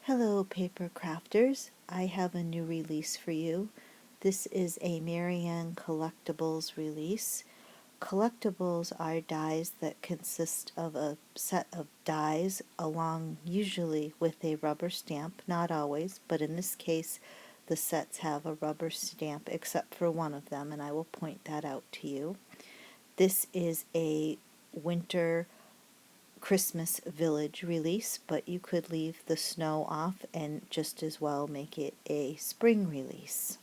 Hello paper crafters, I have a new release for you. This is a Marianne Collectables release. Collectables are dies that consist of a set of dies along usually with a rubber stamp, not always, but in this case the sets have a rubber stamp except for one of them, and I will point that out to you. This is a winter Christmas Village release, but you could leave the snow off and just as well make it a spring release.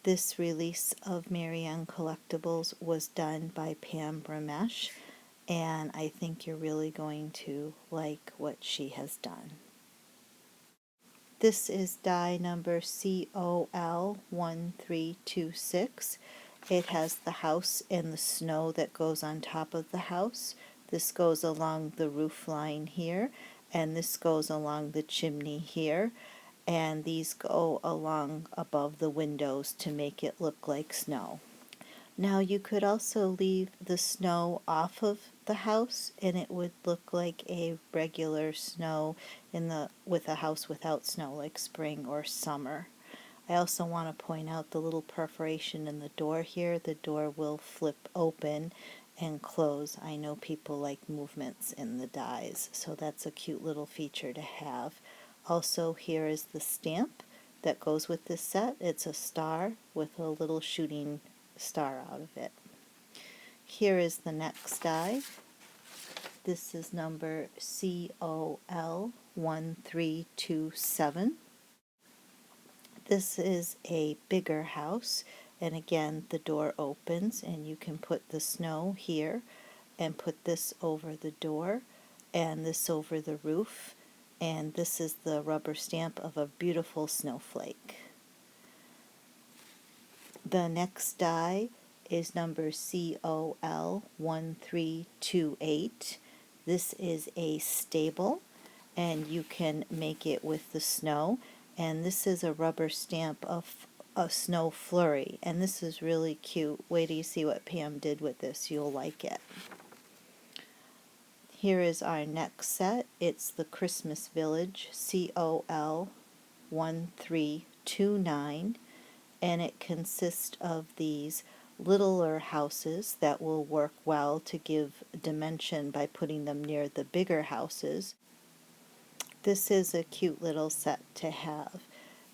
This release of Marianne Collectables was done by Pam Ramesh, and I think you're really going to like what she has done. This is die number COL1326. It has the house and the snow that goes on top of the house. This goes along the roof line here, and this goes along the chimney here, and these go along above the windows to make it look like snow. Now you could also leave the snow off of the house and it would look like a regular snow with a house without snow, like spring or summer. I also want to point out the little perforation in the door here. The door will flip open and close. I know people like movements in the dies, so that's a cute little feature to have. Also, here is the stamp that goes with this set. It's a star with a little shooting star out of it. Here is the next die. This is number COL1327. This is a bigger house, and again the door opens and you can put the snow here and put this over the door and this over the roof, and this is the rubber stamp of a beautiful snowflake. The next die is number COL1328. This is a stable, and you can make it with the snow, and this is a rubber stamp of a snow flurry, and this is really cute. Wait till you see what Pam did with this. You'll like it. Here is our next set. It's the Christmas Village, COL1329, and it consists of these littler houses that will work well to give dimension by putting them near the bigger houses. This is a cute little set to have.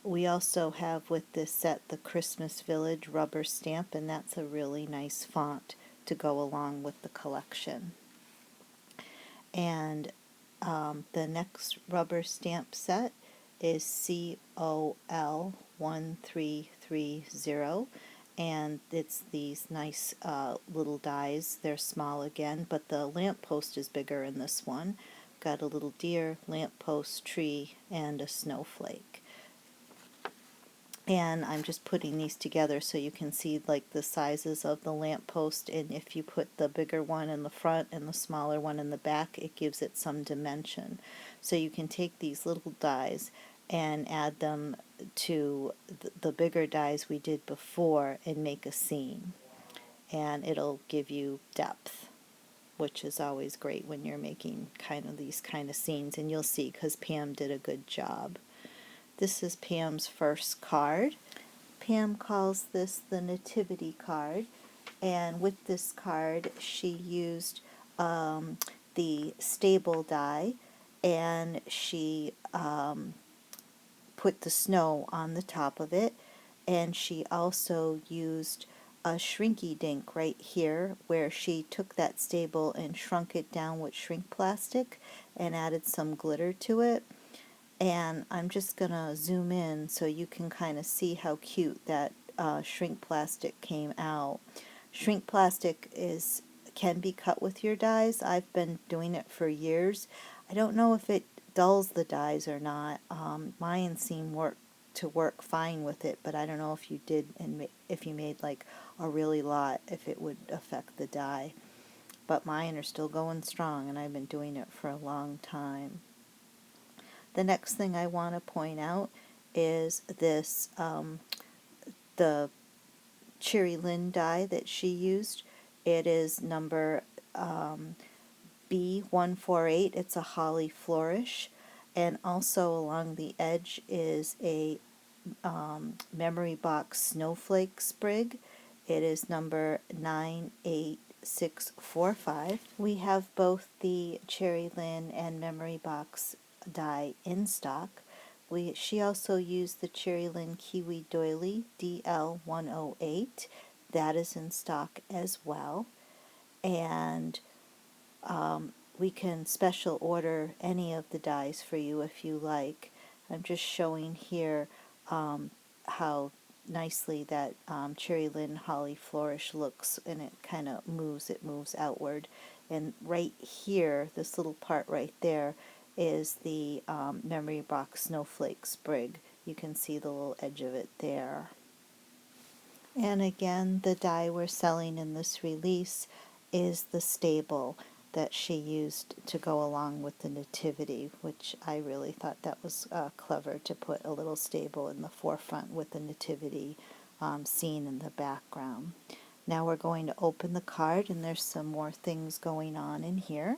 We also have with this set the Christmas Village rubber stamp, and that's a really nice font to go along with the collection. And the next rubber stamp set is COL1330, and it's these nice little dies. They're small again, but the lamppost is bigger in this one. Got a little deer, lamppost, tree, and a snowflake. And I'm just putting these together so you can see like the sizes of the lamppost, and if you put the bigger one in the front and the smaller one in the back, it gives it some dimension. So you can take these little dies and add them to the bigger dies we did before and make a scene, and it'll give you depth, which is always great when you're making these kind of scenes, and you'll see because Pam did a good job. This is Pam's first card. Pam calls this the Nativity Card, and with this card she used the stable die, and she put the snow on the top of it, and she also used a shrinky dink right here where she took that stable and shrunk it down with shrink plastic and added some glitter to it. And I'm just gonna zoom in so you can kind of see how cute that shrink plastic came out. Shrink plastic can be cut with your dies. I've been doing it for years. I don't know if it dulls the dies or not. Mine seem to work fine with it, but I don't know if you did, and if you made like a really lot, if it would affect the die. But mine are still going strong, and I've been doing it for a long time. The next thing I want to point out is this, the Cherry Lynne die that she used. It is number B148. It's a holly flourish, and also along the edge is a memory box snowflake sprig. It is number 98645. We have both the Cherry Lynne and memory box die in stock. She also used the Cherry Lynne Kiwi Doily DL108. That is in stock as well. And we can special order any of the dies for you if you like. I'm just showing here how nicely that Cherry Lynne Holly Flourish looks, and it kind of moves, it moves outward. And right here, this little part right there, is the Memory Box Snowflake Sprig. You can see the little edge of it there. And again, the die we're selling in this release is the stable that she used to go along with the Nativity, which I really thought that was clever to put a little stable in the forefront with the Nativity scene in the background. Now we're going to open the card, and there's some more things going on in here.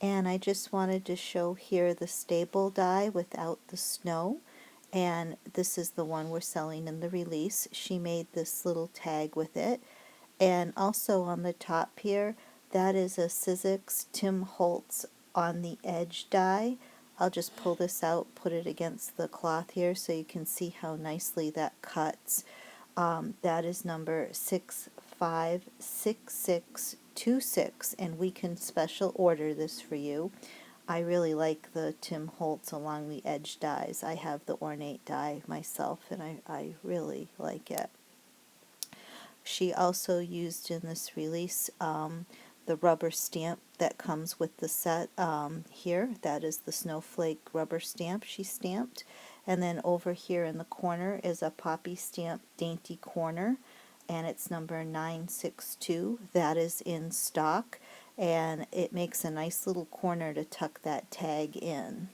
And I just wanted to show here the stable die without the snow. And this is the one we're selling in the release. She made this little tag with it. And also on the top here, that is a Sizzix Tim Holtz on the edge die. I'll just pull this out, put it against the cloth here so you can see how nicely that cuts. That is number 656626, and we can special order this for you. I really like the Tim Holtz along the edge dies. I have the ornate die myself, and I really like it. She also used in this release the rubber stamp that comes with the set here. That is the Snowflake rubber stamp she stamped. And then over here in the corner is a poppy stamp dainty corner, and it's number 962. That is in stock, and it makes a nice little corner to tuck that tag in.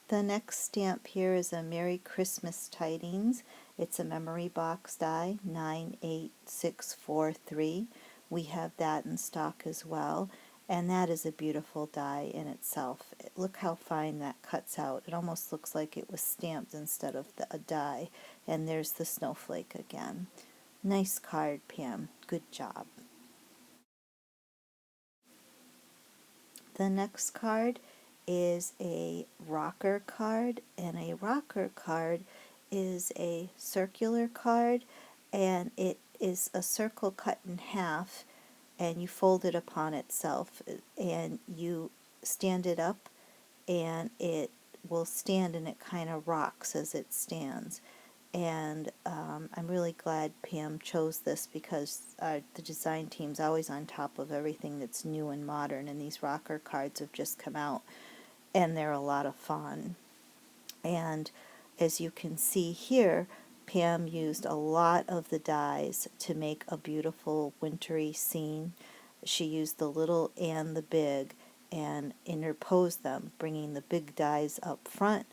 The next stamp here is a Merry Christmas Tidings. It's a memory box die, 98643. We have that in stock as well, and that is a beautiful die in itself. Look how fine that cuts out. It almost looks like it was stamped instead of a die. And there's the snowflake again. Nice card, Pam. Good job. The next card is a rocker card, and a rocker card is a circular card, and it is a circle cut in half, and you fold it upon itself, and you stand it up, and it will stand, and it kind of rocks as it stands. And I'm really glad Pam chose this because the design team's always on top of everything that's new and modern, and these rocker cards have just come out, and they're a lot of fun. And as you can see here, Pam used a lot of the dies to make a beautiful wintry scene. She used the little and the big and interposed them, bringing the big dies up front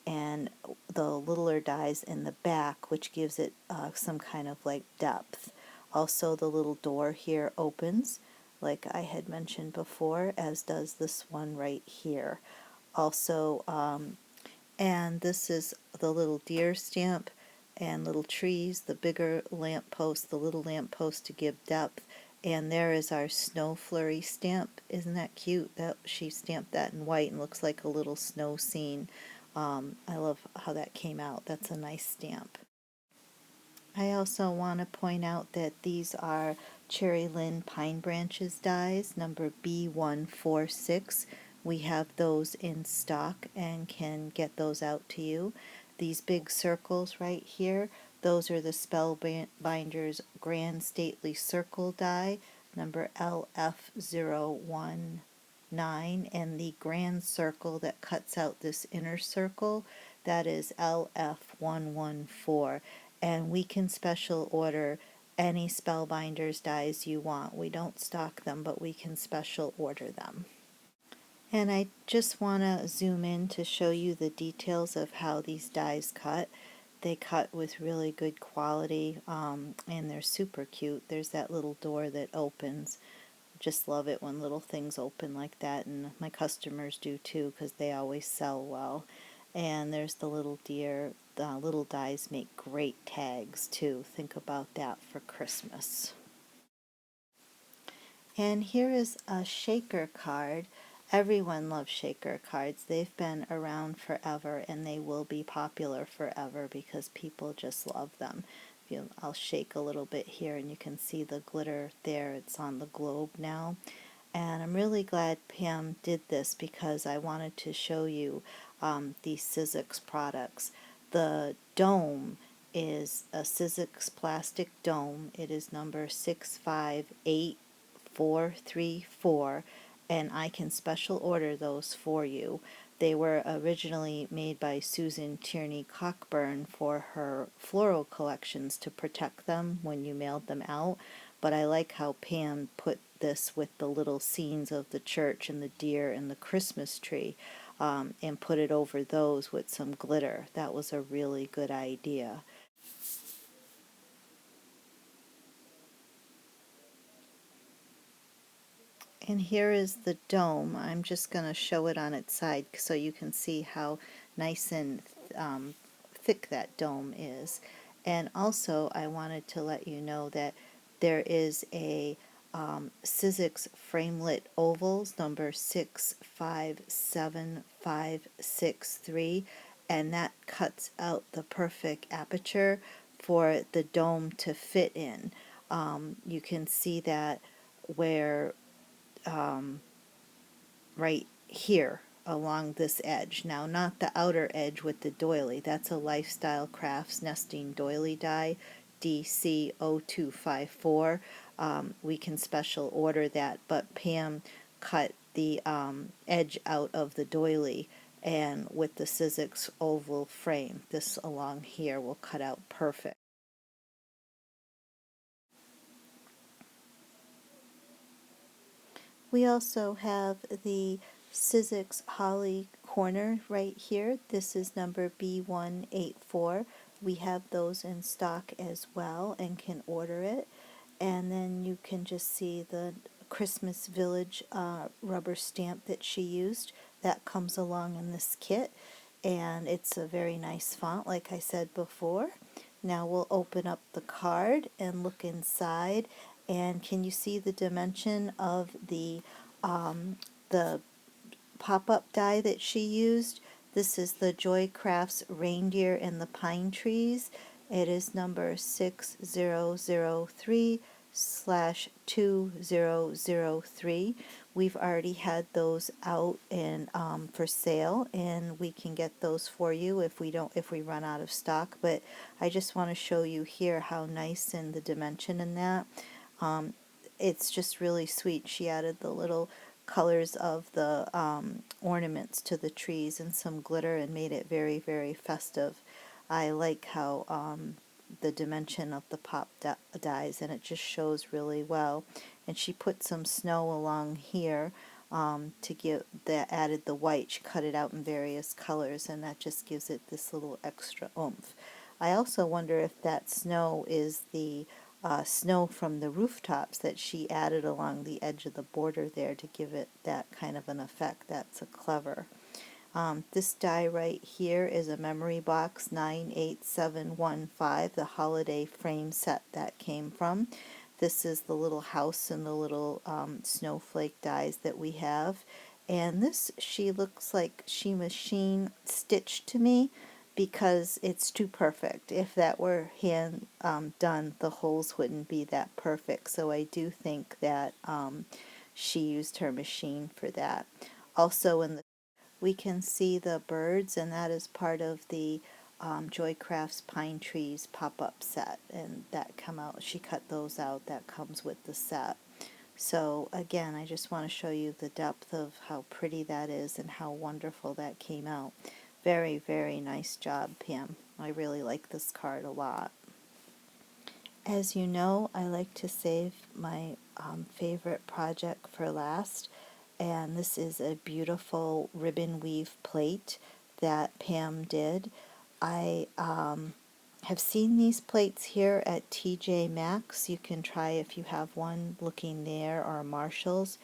and the littler dies in the back, which gives it some kind of like depth. Also, the little door here opens, like I had mentioned before, as does this one right here. Also, and this is the little deer stamp and little trees, the bigger lamppost, the little lamppost to give depth. And there is our snow flurry stamp. Isn't that cute? That she stamped that in white and looks like a little snow scene. I love how that came out. That's a nice stamp. I also want to point out that these are Cherry Lynne Pine Branches dies, number B146. We have those in stock and can get those out to you. These big circles right here, those are the Spellbinders Grand Stately Circle die, number LF019, and the grand circle that cuts out this inner circle, that is LF114. And we can special order any Spellbinders dies you want. We don't stock them, but we can special order them. And I just want to zoom in to show you the details of how these dies cut. They cut with really good quality, and they're super cute. There's that little door that opens, just love it when little things open like that, and my customers do too because they always sell well. And there's the little deer. The little dies make great tags too. Think about that for Christmas. And here is a shaker card. Everyone loves shaker cards. They've been around forever and they will be popular forever because people just love them. I'll shake a little bit here and you can see the glitter there. It's on the globe now. And I'm really glad Pam did this because I wanted to show you these Sizzix products. The dome is a Sizzix plastic dome. It is number 658434, and I can special order those for you. They were originally made by Susan Tierney Cockburn for her floral collections to protect them when you mailed them out, but I like how Pam put this with the little scenes of the church and the deer and the Christmas tree, and put it over those with some glitter. That was a really good idea. And here is the dome. I'm just going to show it on its side so you can see how nice and thick that dome is. And also I wanted to let you know that there is a Sizzix Framelit Ovals number 657563, and that cuts out the perfect aperture for the dome to fit in. You can see that where right here along this edge. Now, not the outer edge with the doily. That's a Lifestyle Crafts Nesting Doily Die, DC0254. We can special order that, but Pam cut the edge out of the doily, and with the Sizzix oval frame, this along here will cut out perfect. We also have the Sizzix Holly Corner right here. This is number B184. We have those in stock as well and can order it. And then you can just see the Christmas Village rubber stamp that she used. That comes along in this kit. And it's a very nice font, like I said before. Now we'll open up the card and look inside. And can you see the dimension of the pop-up die that she used? This is the Joy Crafts Reindeer and the Pine Trees. It is number 6003/2003. We've already had those out in for sale, and we can get those for you if we run out of stock. But I just want to show you here how nice and the dimension in that. It's just really sweet. She added the little colors of the ornaments to the trees and some glitter and made it very, very festive. I like how the dimension of the pop dies, and it just shows really well. And she put some snow along here to give that, added the white. She cut it out in various colors, and that just gives it this little extra oomph. I also wonder if that snow is the snow from the rooftops that she added along the edge of the border there to give it that kind of an effect. That's a clever. This die right here is a Memory Box 98715, the holiday frame set that came from. This is the little house and the little snowflake dies that we have. And this, she looks like she machine stitched to me, because it's too perfect. If that were hand done, the holes wouldn't be that perfect. So I do think that she used her machine for that. Also, we can see the birds, and that is part of the Joy Crafts Pine Trees pop-up set, and that come out. She cut those out. That comes with the set. So again, I just want to show you the depth of how pretty that is and how wonderful that came out. Very, very nice job, Pam. I really like this card a lot. As you know, I like to save my favorite project for last, and this is a beautiful ribbon weave plate that Pam did. I have seen these plates here at TJ Maxx. You can try if you have one looking there, or Marshall's.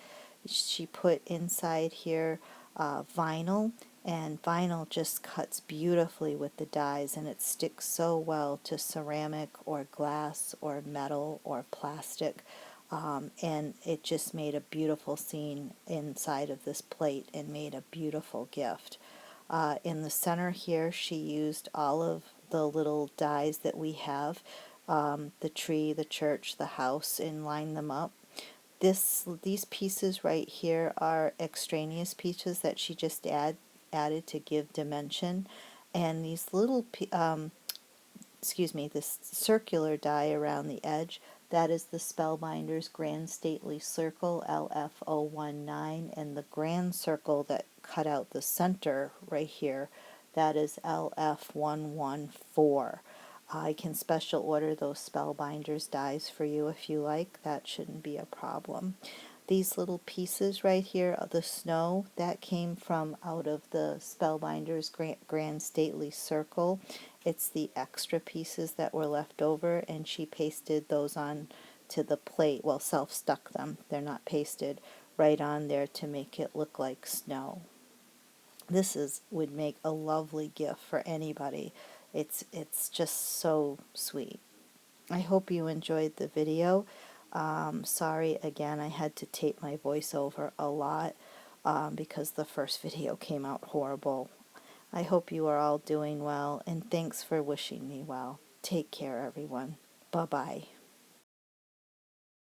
She put inside here vinyl, and vinyl just cuts beautifully with the dies, and it sticks so well to ceramic or glass or metal or plastic. And it just made a beautiful scene inside of this plate and made a beautiful gift. In the center here, she used all of the little dies that we have, the tree, the church, the house, and lined them up. These pieces right here are extraneous pieces that she just added to give dimension, and these little this circular die around the edge, that is the Spellbinders Grand Stately Circle LF019, and the grand circle that cut out the center right here, that is LF114. I can special order those Spellbinders dies for you if you like. That shouldn't be a problem. These little pieces right here of the snow, that came from out of the Spellbinders Grand Stately Circle. It's the extra pieces that were left over, and she pasted those on to the plate. Well, self-stuck them. They're not pasted right on there to make it look like snow. Would make a lovely gift for anybody. It's just so sweet. I hope you enjoyed the video. Sorry again, I had to tape my voice over a lot because the first video came out horrible. I hope you are all doing well, and thanks for wishing me well. Take care, everyone. Bye-bye.